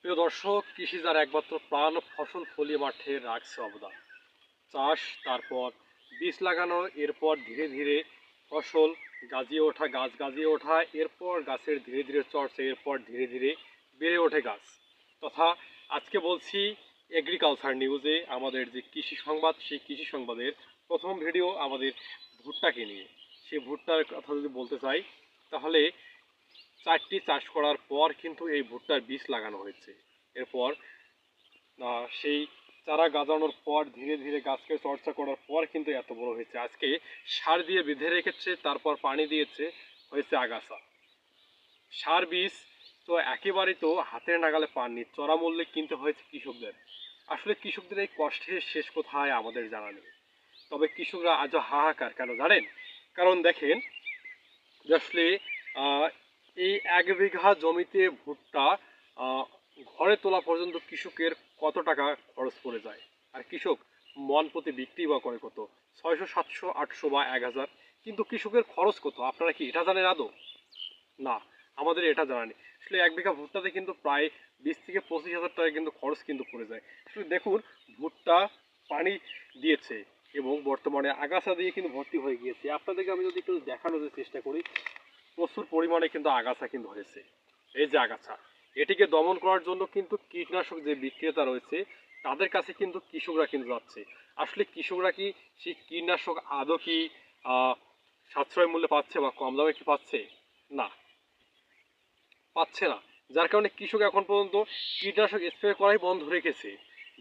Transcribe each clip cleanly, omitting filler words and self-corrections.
প্রিয় দর্শক, কৃষি যার একমাত্র প্রাণ, ফসল ফলিয়ে মাঠে রাখছে অবদান। চাষ, তারপর বীজ লাগানো, এরপর ধীরে ধীরে ফসল গাজিয়ে ওঠা, গাছ গাজিয়ে ওঠা, এরপর গাছের ধীরে ধীরে চর্চা, এরপর ধীরে ধীরে বেড়ে ওঠে গাছ। তথা আজকে বলছি এগ্রিকালচার নিউজে আমাদের যে কৃষি সংবাদ, সেই কৃষি সংবাদের প্রথম ভিডিও আমাদের ভুট্টাকে নিয়ে। সেই ভুট্টার কথা যদি বলতে চাই, তাহলে 4টি চাষ করার পর কিন্তু এই ভুট্টার বীজ লাগানো হয়েছে। এরপর সেই চারা গাজানোর পর ধীরে ধীরে গাছকে চর্চা করার পর কিন্তু এত বড় হয়েছে। আজকে সার দিয়ে বেঁধে রেখেছে, তারপর পানি দিয়েছে, হয়েছে আগাছা। সার বীজ তো একেবারেই তো হাতের নাগালে পাননি, চড়া মূল্যে কিনতে হয়েছে কৃষকদের। আসলে কৃষকদের এই কষ্টের শেষ কোথায় আমাদের জানা নেই। তবে কৃষকরা আজও হাহাকার কেন জানেন? কারণ দেখেন যে আসলে এই 1 বিঘা জমিতে ভুট্টা ঘরে তোলা পর্যন্ত কৃষকের কত টাকা খরচ পড়ে যায়। আর কৃষক মন প্রতি বিক্রি বা করে কত? 600, 700, 800 বা 1000। কিন্তু কৃষকের খরচ কত আপনারা কি এটা জানেন আদৌ? না, আমাদের এটা জানা নেই। আসলে 1 বিঘা ভুট্টাতে কিন্তু প্রায় 20 থেকে 25 হাজার টাকা কিন্তু খরচ কিন্তু পড়ে যায়। আসলে দেখুন, ভুট্টা পানি দিয়েছে এবং বর্তমানে আগাছা দিয়ে কিন্তু ভর্তি হয়ে গিয়েছে। আপনাদেরকে আমি যদি একটু দেখানোর চেষ্টা করি, প্রচুর পরিমাণে কিন্তু আগাছা কিন্তু হয়েছে। এই যে আগাছা, এটিকে দমন করার জন্য কিন্তু কীটনাশক যে বিক্রেতা রয়েছে তাদের কাছে কিন্তু কৃষকরা কিন্তু যাচ্ছে। আসলে কৃষকরা কি সেই কীটনাশক আদৌ কি সাশ্রয় মূল্যে পাচ্ছে বা কম দামে কি পাচ্ছে? না, পাচ্ছে না। যার কারণে কৃষক এখন পর্যন্ত কীটনাশক স্প্রে করাই বন্ধ রেখেছে।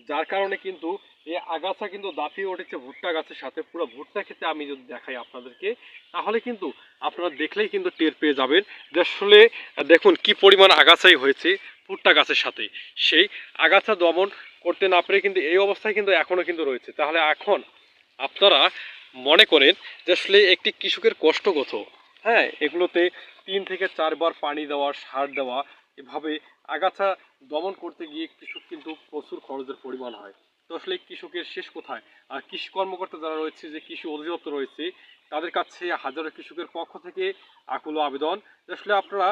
যার কারণে কিন্তু এই আগাছা কিন্তু দাপিয়ে উঠেছে ভুট্টা গাছের সাথে। পুরো ভুট্টা ক্ষেতে আমি যদি দেখাই আপনাদেরকে, তাহলে কিন্তু আপনারা দেখলেই কিন্তু টের পেয়ে যাবেন যে আসলে দেখুন কি পরিমাণ আগাছাই হয়েছে ভুট্টা গাছের সাথে। সেই আগাছা দমন করতে না পেরে কিন্তু এই অবস্থায় কিন্তু এখনো কিন্তু রয়েছে। তাহলে এখন আপনারা মনে করেন যে আসলে একটি কৃষকের কষ্ট কত? হ্যাঁ, এগুলোতে 3 থেকে 4 বার পানি দেওয়া, সার দেওয়া, এভাবে আগাছা দমন করতে গিয়ে কৃষক কিন্তু প্রচুর খরচের পরিমাণ হয়। তো আসলে কৃষকের শেষ কোথায়? আর কৃষি কর্মকর্তা যারা রয়েছে, যে কৃষি অধিদপ্তর রয়েছে, তাদের কাছে হাজারো কৃষকের পক্ষ থেকে আকুল আবেদন যে আসলে আপনারা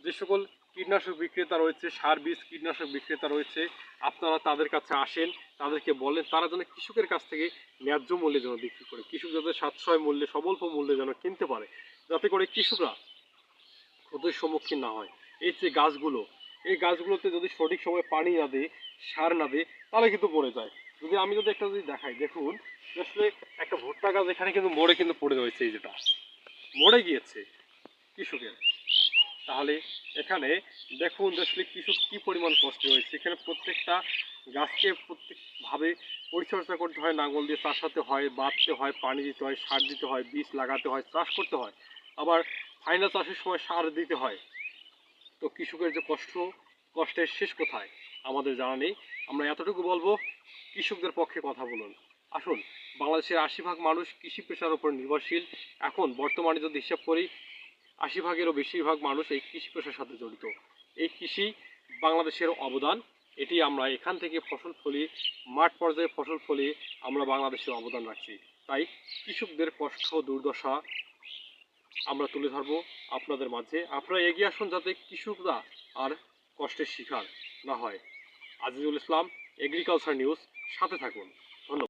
যে সকল কীটনাশক বিক্রেতা রয়েছে, সার বীজ কীটনাশক বিক্রেতা রয়েছে, আপনারা তাদের কাছে আসেন, তাদেরকে বলেন তারা যেন কৃষকের কাছ থেকে ন্যায্য মূল্যে যেন বিক্রি করে, কৃষক যাতে সাশ্রয় মূল্যে, স্বল্প মূল্যে যেন কিনতে পারে, যাতে করে কৃষকরা ক্ষতির সম্মুখীন না হয়। এই যে গাছগুলো, এই গাছগুলোতে যদি সঠিক সময়ে পানি না দেয়, সার না দেয়, তাহলে কিন্তু মরে যায়। আমি যদি একটা যদি দেখাই, দেখুন আসলে একটা ভুট্টা গাছ এখানে কিন্তু মরে কিন্তু পড়ে রয়েছে, এই যেটা মরে গিয়েছে কৃষকের। তাহলে এখানে দেখুন যে আসলে কৃষক কি পরিমাণ কষ্ট হয়েছে। এখানে প্রত্যেকটা গাছকে প্রত্যেকভাবে পরিচর্যা করতে হয়, লাঙল দিয়ে চাষাতে হয়, বাঁধতে হয়, পানি দিতে হয়, সার দিতে হয়, বীজ লাগাতে হয়, চাষ করতে হয়, আবার ফাইনাল চাষের সময় সার দিতে হয়। তো কৃষকের যে কষ্টের শেষ কোথায় আমাদের জানা নেই। আমরা এতটুকু বলবো, কৃষকদের পক্ষে কথা বলুন। আসুন, বাংলাদেশের 80 ভাগ মানুষ কৃষি পেশার উপর নির্ভরশীল। এখন বর্তমানে যদি হিসাব করি, 80 ভাগেরও বেশিরভাগ মানুষ এই কৃষি পেশার সাথে জড়িত। এই কৃষি বাংলাদেশের অবদান। এটি আমরা এখান থেকে ফসল ফলিয়ে, মাঠ পর্যায়ে ফসল ফলিয়ে আমরা বাংলাদেশের অবদান রাখছি। তাই কৃষকদের কষ্ট দুর্দশা আমরা তুলে ধরবো আপনাদের মাঝে। আপনারা এগিয়ে আসুন যাতে কৃষকরা আর কষ্টের শিকার না হয়। আজিজুল ইসলাম, এগ্রিকালচার নিউজ, সাথে থাকুন।